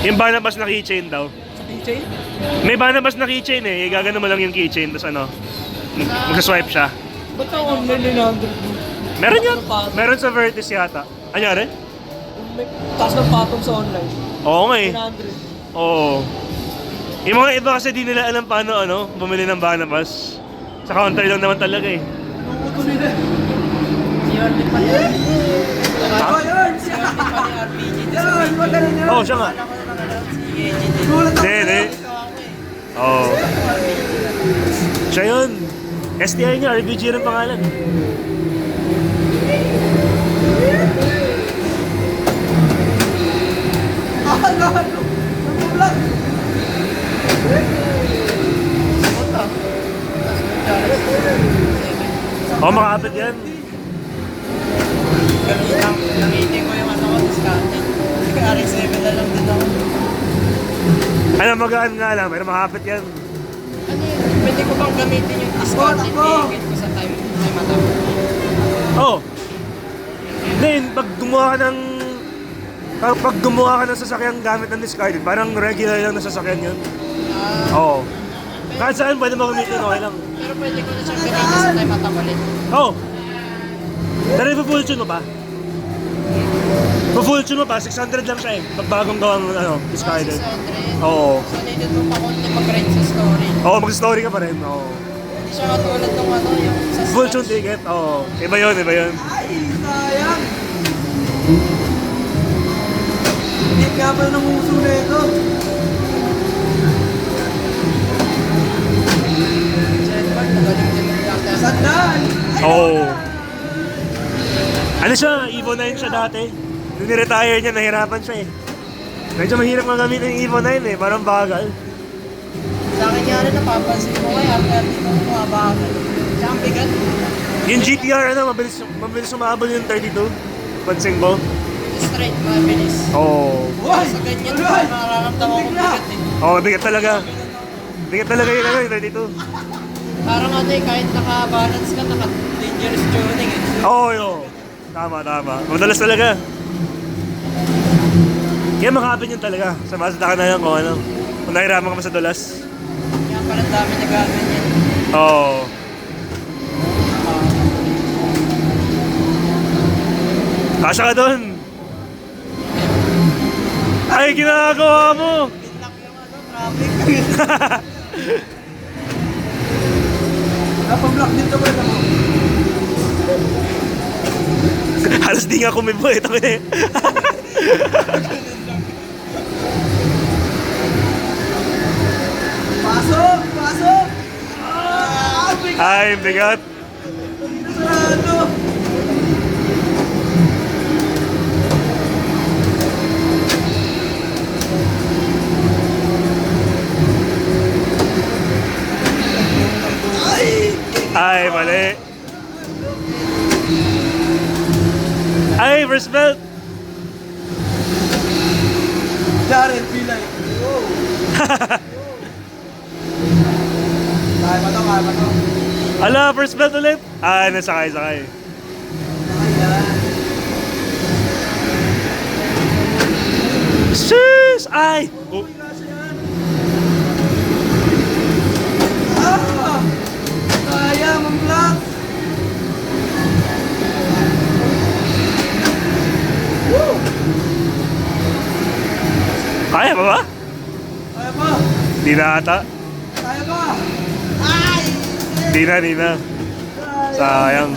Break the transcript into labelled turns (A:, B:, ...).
A: Yung Banabas na keychain daw.
B: Sa keychain?
A: May Banabas na keychain eh. Gagano mo lang yung keychain, tapos ano, mag-swipe siya.
B: Ba't ang online 900?
A: Meron yun. Meron sa Vertis yata. Anyari?
B: May taas ng patong sa online.
A: Oo nga eh.
B: 900.
A: Oo. Yung mga iba kasi di nila alam paano ano, bumili ng Banabas. Sa counter lang naman talaga eh.
B: Luto nila. Si Yordi pa yan.
A: Ha?
B: Si Yordi pa ni RPG. Yan, magaling yan.
A: Oo, siya nga.
B: Alam ko na naman si AJ.
A: Hindi. Oo. Siya yun. STI niya, RBG rin pangalan. Oo, makakapit yan.
B: Gamitin ko yung ano ko, discounted. RX7 na lang din ako.
A: Ano, magaan nga lang, pero makakapit yan.
B: Ano yun? Pwede ko bang gamitin yung discounted ticket ko sa time matapos?
A: Oo. Then, pag gumawa ka ng sasakyan gamit ng discarded, parang regular lang na sasakyan yun. Oo. Kahit saan pwede mo gamitin, okay lang.
B: Pero pwede ko na siyang gamitin sa time matapalit.
A: Oo. Pero i-full tune mo pa? Full tune mo pa, 600 lang siya eh. Pag bagong gawang discarded.
B: 600.
A: Oo.
B: So, needed mo pa konti mag-rent sa story.
A: Oo, mag-story ka pa rin. Oo.
B: Hindi siya katulad ng ano, yung sa
A: Full tune ticket, oo. Iba yun, iba yun.
B: Ay, sayang! Hindi ka pa ng uso na ito. Jetpack, magaling din yung yata. Sandaan!
A: Oo. Ano siya, Evo 9 siya dati. Nung ni-retire niya, nahirapan siya eh. Medyo mahirap nga gamitin yung Evo 9 eh, parang bagal.
B: Sa akin nga rin napapansin ko kaya after dito ko mabagal. Siya ang bigat.
A: Yung GTR mabilis umabol yung 32. Pansin ko.
B: Straight, mabilis.
A: Oo.
B: Sa ganyan ko nararamdaman ko bigat eh.
A: Oo, bigat talaga. Bigat talaga yung 32.
B: Parang ano eh, kahit naka-balance ka, naka-dangerous tuning eh.
A: Oo, yun. Tama. Madalas talaga. Kaya makakapin yun talaga. Sa Mazda ka na yan kung ano. Kung nahiraman ka pa sa dulas.
B: Kaya pala dami nagaganyan.
A: Oo. Kasya ka doon. Ay, ginagawa mo.
B: Pinlock yung ano, traffic. Napablock dito ba ito mo?
A: Halos di nga kumibo eh.
B: Pasok!
A: Ay, bigat.
B: Sarado!
A: Ay, mali. Ay, first belt.
B: Darren Pilay. Wow! Kaya ba to?
A: Ala, first belt ulit. Ah, nasakay. Sheesh! Ay! Oh.
B: Kaya, mag-block!
A: Kaya pa ba?
B: Kaya ba?
A: Di na ata.
B: Kaya ba? Ay!
A: Di na. Sayang.